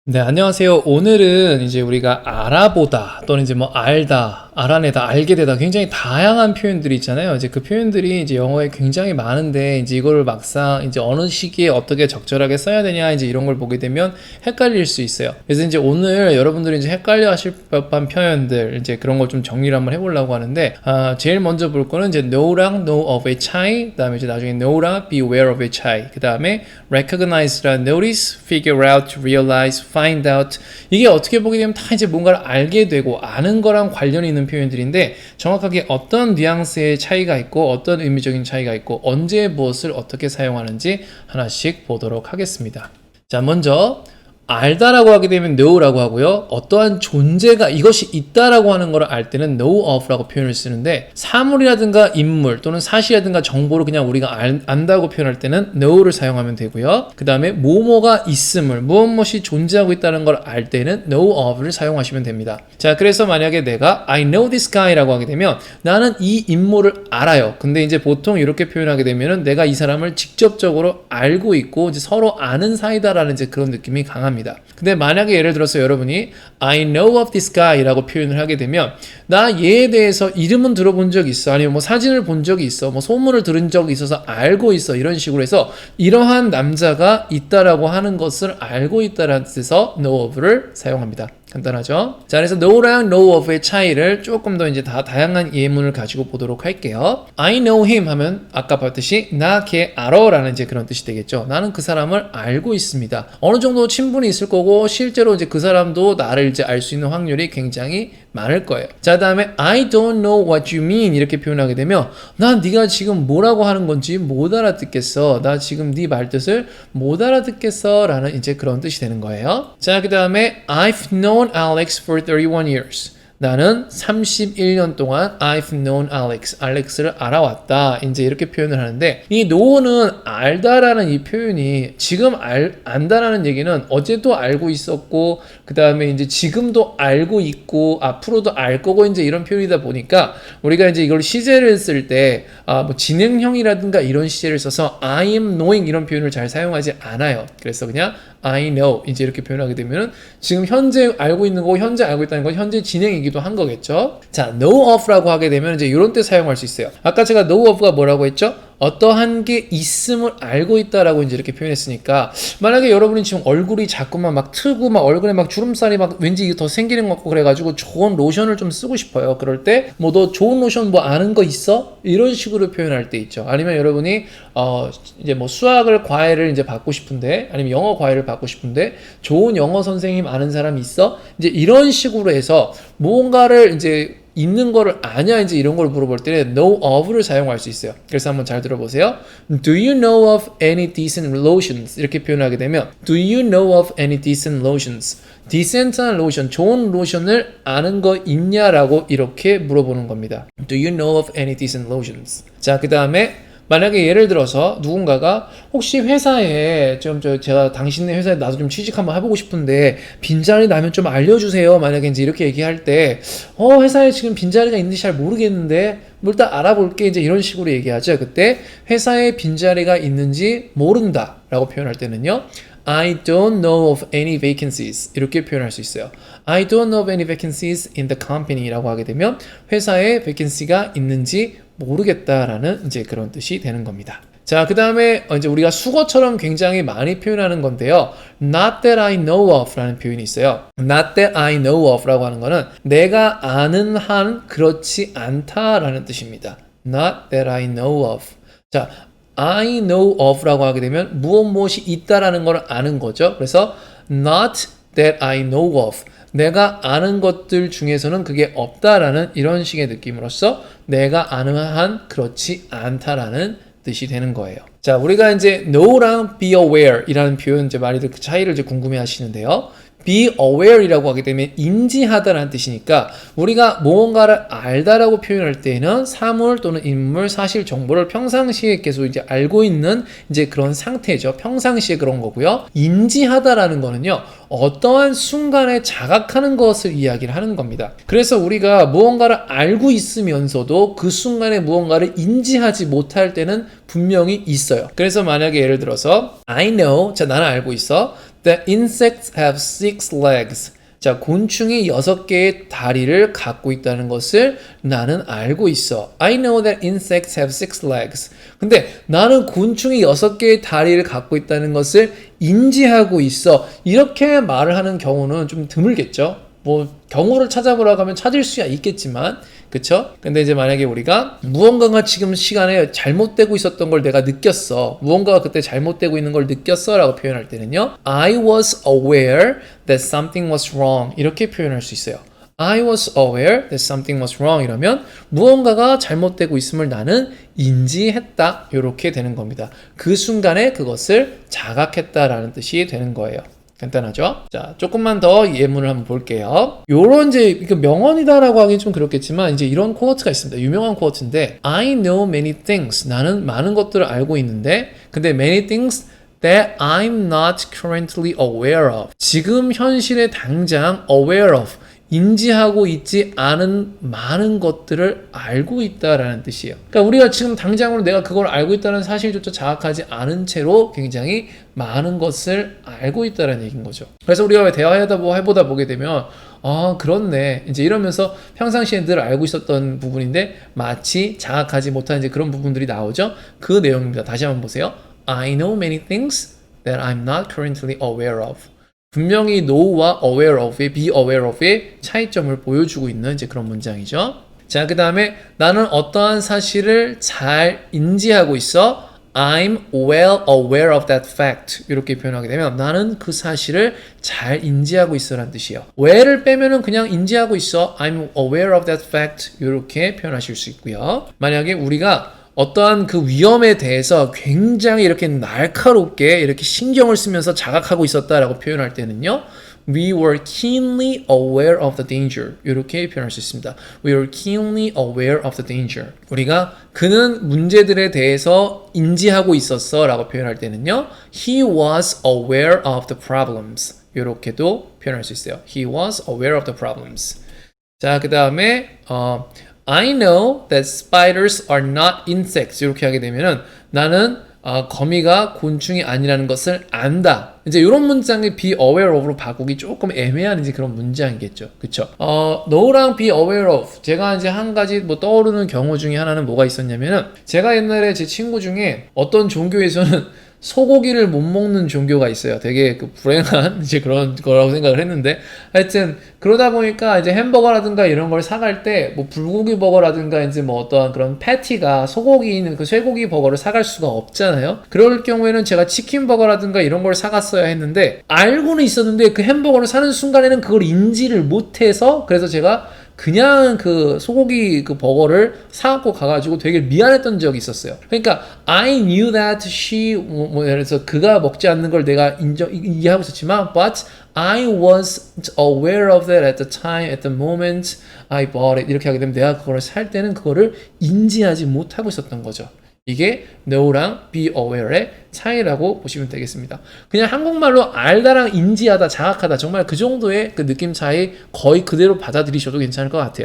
네, 안녕하세요. 오늘은 이제 우리가 알아보다 또는 이제 뭐 알다, 알아내다, 알게 되다 굉장히 다양한 표현들이 있잖아요. 이제 그 표현들이 이제 영어에 굉장히 많은데 이제 이거를 막상 이제 어느 시기에 어떻게 적절하게 써야 되냐 이제 이런 걸 보게 되면 헷갈릴 수 있어요. 그래서 이제 오늘 여러분들이 이제 헷갈려 하실 법한 표현들 이제 그런 걸 좀 정리를 한번 해보려고 하는데 제일 먼저 볼 거는 이제 know랑 know of의 차이, 그다음에 이제 나중에 know랑 be aware of의 차이, 그다음에 recognize랑 notice, figure out, realize, find out. 이게 어떻게 보게 되면 다 이제 뭔가를 알게 되고 아는 거랑 관련이 있는 표현들인데 정확하게 어떤 뉘앙스의 차이가 있고 어떤 의미적인 차이가 있고 언제 무엇을 어떻게 사용하는지 하나씩 보도록 하겠습니다. 자, 먼저 알다라고 하게 되면 know라고 하고요. 어떠한 존재가 이것이 있다라고 하는 걸 알 때는 know of라고 표현을 쓰는데 사물이라든가 인물 또는 사실이라든가 정보를 그냥 우리가 안다고 표현할 때는 know를 사용하면 되고요. 그 다음에 뭐뭐가 있음을 무엇이 존재하고 있다는 걸 알 때는 know of를 사용하시면 됩니다. 자, 그래서 만약에 내가 I know this guy라고 하게 되면 나는 이 인물을 알아요. 근데 이제 보통 이렇게 표현하게 되면은 내가 이 사람을 직접적으로 알고 있고 이제 서로 아는 사이다라는 이제 그런 느낌이 강합니다. 근데 만약에 예를 들어서 여러분이 I know of this guy 라고 표현을 하게 되면 나 얘에 대해서 이름은 들어본 적이 있어, 아니면 뭐 사진을 본 적이 있어, 뭐 소문을 들은 적이 있어서 알고 있어, 이런 식으로 해서 이러한 남자가 있다라고 하는 것을 알고 있다라는 뜻에서 know of를 사용합니다. 간단하죠? 자, 그래서 know랑 know of의 차이를 조금 더 이제 다양한 예문을 가지고 보도록 할게요. I know him 하면 아까 봤듯이 나 걔 알아 라는 이제 그런 뜻이 되겠죠. 나는 그 사람을 알고 있습니다. 어느 정도 친분이 있을 거고 실제로 이제 그 사람도 나를 이제 알 수 있는 확률이 굉장히 많을 거예요. 자, 다음에 I don't know what you mean 이렇게 표현하게 되면 난 네가 지금 뭐라고 하는 건지 못 알아듣겠어. 나 지금 네 말뜻을 못 알아듣겠어 라는 이제 그런 뜻이 되는 거예요. 자, 그 다음에 I've known Alex for 31 years. 나는 31년 동안 I've known Alex, 알렉스를 알아왔다. 이제 이렇게 표현을 하는데 이 know는 알다라는 이 표현이 지금 안다라는 얘기는 어제도 알고 있었고 그 다음에 이제 지금도 알고 있고 앞으로도 알 거고 이제 이런 표현이다 보니까 우리가 이제 이걸 시제를 쓸 때 뭐 진행형이라든가 이런 시제를 써서 I am knowing 이런 표현을 잘 사용하지 않아요. 그래서 그냥 I know 이제 이렇게 표현하게 되면은 지금 현재 알고 있는 거고 현재 알고 있다는 건 현재 진행이기도 한 거겠죠. 자, know of라고 하게 되면 이제 이런 때 사용할 수 있어요. 아까 제가 know of가 뭐라고 했죠? 어떠한 게 있음을 알고 있다라고 이제 이렇게 표현했으니까 만약에 여러분이 지금 얼굴이 자꾸만 막 트고 막 얼굴에 막 주름살이 막 왠지 더 생기는 것 같고 그래가지고 좋은 로션을 좀 쓰고 싶어요. 그럴 때 뭐 너 좋은 로션 뭐 아는 거 있어? 이런 식으로 표현할 때 있죠. 아니면 여러분이 이제 뭐 수학을 과외를 이제 받고 싶은데 아니면 영어 과외를 받고 싶은데 좋은 영어 선생님 아는 사람 있어? 이제 이런 식으로 해서 뭔가를 이제 있는 거를 아냐 이제 이런 걸 물어볼 때는 know of를 사용할 수 있어요. 그래서 한번 잘 들어보세요. Do you know of any decent lotions? 이렇게 표현하게 되면 Do you know of any decent lotions? decent한 로션, 좋은 로션을 아는 거 있냐라고 이렇게 물어보는 겁니다. Do you know of any decent lotions? 자, 그 다음에 만약에 예를 들어서 누군가가 혹시 회사에 제가 당신네 회사에 나도 좀 취직 한번 해보고 싶은데 빈자리 나면 좀 알려주세요. 만약에 이제 이렇게 얘기할 때 회사에 지금 빈자리가 있는지 잘 모르겠는데 뭐 일단 알아볼게 이제 이런 식으로 얘기하죠. 그때 회사에 빈자리가 있는지 모른다 라고 표현할 때는요, I don't know of any vacancies 이렇게 표현할 수 있어요. I don't know of any vacancies in the company 라고 하게 되면 회사에 vacancy가 있는지 모르겠다라는 이제 그런 뜻이 되는 겁니다. 자, 그 다음에 이제 우리가 수거처럼 굉장히 많이 표현하는 건데요. Not that I know of 라는 표현이 있어요. Not that I know of 라고 하는 거는 내가 아는 한 그렇지 않다라는 뜻입니다. Not that I know of. 자, I know of 라고 하게 되면 무엇이 있다라는 걸 아는 거죠. 그래서 not that I know of. 내가 아는 것들 중에서는 그게 없다라는 이런 식의 느낌으로써 내가 아는 한 그렇지 않다라는 뜻이 되는 거예요. 자, 우리가 이제 know랑 be aware 이라는 표현 이제 많이들 그 차이를 이제 궁금해 하시는데요. be aware이라고 하게 되면 인지하다라는 뜻이니까 우리가 무언가를 알다라고 표현할 때는 사물 또는 인물, 사실 정보를 평상시에 계속 이제 알고 있는 이제 그런 상태죠. 평상시에 그런 거고요. 인지하다라는 거는요, 어떠한 순간에 자각하는 것을 이야기를 하는 겁니다. 그래서 우리가 무언가를 알고 있으면서도 그 순간에 무언가를 인지하지 못할 때는 분명히 있어요. 그래서 만약에 예를 들어서 I know, 자 나는 알고 있어. that insects have 6 legs. 자, 곤충이 6개의 다리를 갖고 있다는 것을 나는 알고 있어. I know that insects have 6 legs. 근데 나는 곤충이 6개의 다리를 갖고 있다는 것을 인지하고 있어. 이렇게 말을 하는 경우는 좀 드물겠죠. 뭐 경우를 찾아보라고 하면 찾을 수야 있겠지만, 그쵸? 근데 이제 만약에 우리가 무언가가 지금 시간에 잘못되고 있었던 걸 내가 느꼈어. 무언가가 그때 잘못되고 있는 걸 느꼈어 라고 표현할 때는요, I was aware that something was wrong. 이렇게 표현할 수 있어요. I was aware that something was wrong 이러면 무언가가 잘못되고 있음을 나는 인지했다. 이렇게 되는 겁니다. 그 순간에 그것을 자각했다라는 뜻이 되는 거예요. 간단하죠? 자, 조금만 더 예문을 한번 볼게요. 요런 이제 명언이다라고 하긴 좀 그렇겠지만 이제 이런 쿼트가 있습니다. 유명한 쿼트인데 I know many things. 나는 많은 것들을 알고 있는데 근데 many things that I'm not currently aware of. 지금 현실에 당장 aware of. 인지하고 있지 않은 많은 것들을 알고 있다라는 뜻이에요. 그러니까 우리가 지금 당장으로 내가 그걸 알고 있다는 사실조차 자각하지 않은 채로 굉장히 많은 것을 알고 있다라는 얘기인 거죠. 그래서 우리가 왜 대화하다 해보다 보게 되면 아 그렇네 이제 이러면서 평상시에 늘 알고 있었던 부분인데 마치 자각하지 못한 이제 그런 부분들이 나오죠. 그 내용입니다. 다시 한번 보세요. I know many things that I'm not currently aware of. 분명히 know와 aware of의 be aware of의 차이점을 보여주고 있는 이제 그런 문장이죠. 자, 그 다음에 나는 어떠한 사실을 잘 인지하고 있어. I'm well aware of that fact. 이렇게 표현하게 되면 나는 그 사실을 잘 인지하고 있어라는 뜻이에요. well을 빼면은 그냥 인지하고 있어. I'm aware of that fact. 이렇게 표현하실 수 있고요. 만약에 우리가 어떠한 그 위험에 대해서 굉장히 이렇게 날카롭게 이렇게 신경을 쓰면서 자각하고 있었다라고 표현할 때는요. We were keenly aware of the danger. 이렇게 표현할 수 있습니다. We were keenly aware of the danger. 우리가 그는 문제들에 대해서 인지하고 있었어 라고 표현할 때는요. He was aware of the problems. 이렇게도 표현할 수 있어요. He was aware of the problems. 자, 그 다음에 I know that spiders are not insects. 이렇게 하게 되면은 나는 거미가 곤충이 아니라는 것을 안다. 이제 이런 문장이 be aware of로 바꾸기 조금 애매한 이제 그런 문장이겠죠. 그쵸? know랑 be aware of. 제가 이제 한 가지 뭐 떠오르는 경우 중에 하나는 뭐가 있었냐면은 제가 옛날에 제 친구 중에 어떤 종교에서는 소고기를 못 먹는 종교가 있어요. 되게 그 불행한 이제 그런 거라고 생각을 했는데 하여튼 그러다 보니까 이제 햄버거라든가 이런 걸 사갈 때 뭐 불고기 버거라든가 이제 뭐 어떠한 그런 패티가 소고기 있는 그 쇠고기 버거를 사갈 수가 없잖아요. 그럴 경우에는 제가 치킨 버거라든가 이런 걸 사갔어야 했는데 알고는 있었는데 그 햄버거를 사는 순간에는 그걸 인지를 못해서 그래서 제가 그냥 그 소고기 그 버거를 사갖고 가가지고 되게 미안했던 적이 있었어요. 그러니까 I knew that she 뭐 예를 들어서 그가 먹지 않는 걸 내가 이해하고 있었지만 but I was aware of that at the time, at the moment I bought it. 이렇게 하게 되면 내가 그거를 살 때는 그거를 인지하지 못하고 있었던 거죠. 이게 know랑 be aware의 차이라고 보시면 되겠습니다. 그냥 한국말로 알다랑 인지하다, 자각하다 정말 그 정도의 그 느낌 차이 거의 그대로 받아들이셔도 괜찮을 것 같아요.